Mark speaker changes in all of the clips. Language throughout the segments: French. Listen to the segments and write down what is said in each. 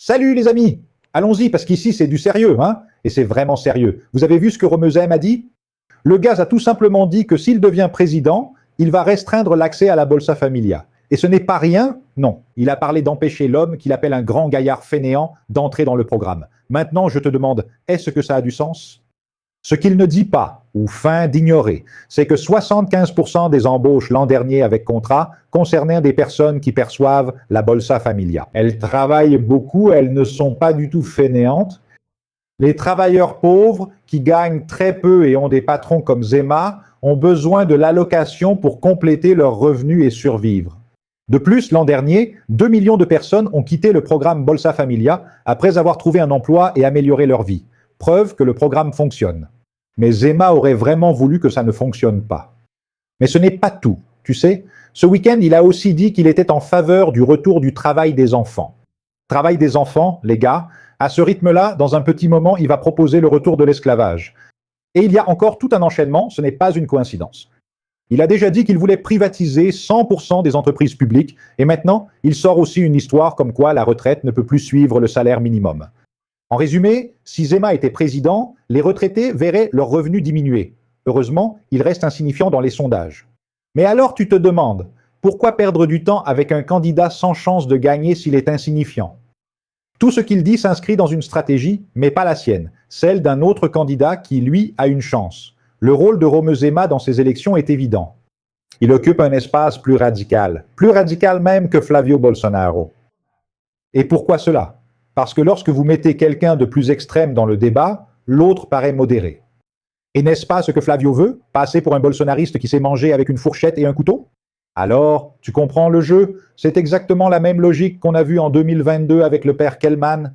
Speaker 1: Salut les amis! Allons-y, parce qu'ici c'est du sérieux, hein? Et c'est vraiment sérieux. Vous avez vu ce que Romezem a dit? Le gaz a tout simplement dit que s'il devient président, il va restreindre l'accès à la Bolsa Familia. Et ce n'est pas rien, non. Il a parlé d'empêcher l'homme, qu'il appelle un grand gaillard fainéant, d'entrer dans le programme. Maintenant, je te demande, est-ce que ça a du sens? Ce qu'il ne dit pas, ou feint d'ignorer, c'est que 75% des embauches l'an dernier avec contrat concernaient des personnes qui perçoivent la Bolsa Familia. Elles travaillent beaucoup, elles ne sont pas du tout fainéantes. Les travailleurs pauvres, qui gagnent très peu et ont des patrons comme Zema, ont besoin de l'allocation pour compléter leurs revenus et survivre. De plus, l'an dernier, 2 millions de personnes ont quitté le programme Bolsa Familia après avoir trouvé un emploi et amélioré leur vie. Preuve que le programme fonctionne. Mais Zema aurait vraiment voulu que ça ne fonctionne pas. Mais ce n'est pas tout, tu sais. Ce week-end, il a aussi dit qu'il était en faveur du retour du travail des enfants. Travail des enfants, les gars, à ce rythme-là, dans un petit moment, il va proposer le retour de l'esclavage. Et il y a encore tout un enchaînement, ce n'est pas une coïncidence. Il a déjà dit qu'il voulait privatiser 100% des entreprises publiques, et maintenant, il sort aussi une histoire comme quoi la retraite ne peut plus suivre le salaire minimum. En résumé, si Zema était président, les retraités verraient leurs revenus diminuer. Heureusement, il reste insignifiant dans les sondages. Mais alors tu te demandes, pourquoi perdre du temps avec un candidat sans chance de gagner s'il est insignifiant? Tout ce qu'il dit s'inscrit dans une stratégie, mais pas la sienne, celle d'un autre candidat qui, lui, a une chance. Le rôle de Romezema dans ces élections est évident. Il occupe un espace plus radical même que Flavio Bolsonaro. Et pourquoi cela? Parce que lorsque vous mettez quelqu'un de plus extrême dans le débat, l'autre paraît modéré. Et n'est-ce pas ce que Flavio veut? Passer pour un bolsonariste qui s'est mangé avec une fourchette et un couteau? Alors, tu comprends le jeu? C'est exactement la même logique qu'on a vue en 2022 avec le père Kellman.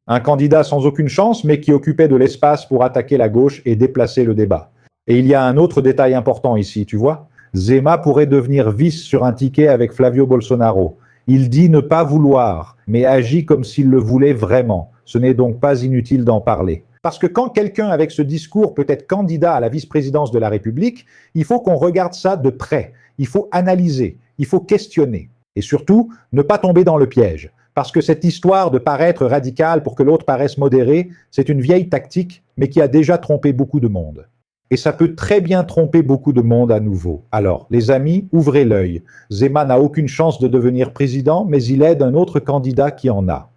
Speaker 1: Un candidat sans aucune chance, mais qui occupait de l'espace pour attaquer la gauche et déplacer le débat. Et il y a un autre détail important ici, tu vois? Zema pourrait devenir vice sur un ticket avec Flavio Bolsonaro. Il dit ne pas vouloir, mais agit comme s'il le voulait vraiment. Ce n'est donc pas inutile d'en parler. Parce que quand quelqu'un avec ce discours peut être candidat à la vice-présidence de la République, il faut qu'on regarde ça de près. Il faut analyser, il faut questionner. Et surtout, ne pas tomber dans le piège. Parce que cette histoire de paraître radical pour que l'autre paraisse modéré, c'est une vieille tactique, mais qui a déjà trompé beaucoup de monde. Et ça peut très bien tromper beaucoup de monde à nouveau. Alors, les amis, ouvrez l'œil. Zema n'a aucune chance de devenir président, mais il aide un autre candidat qui en a.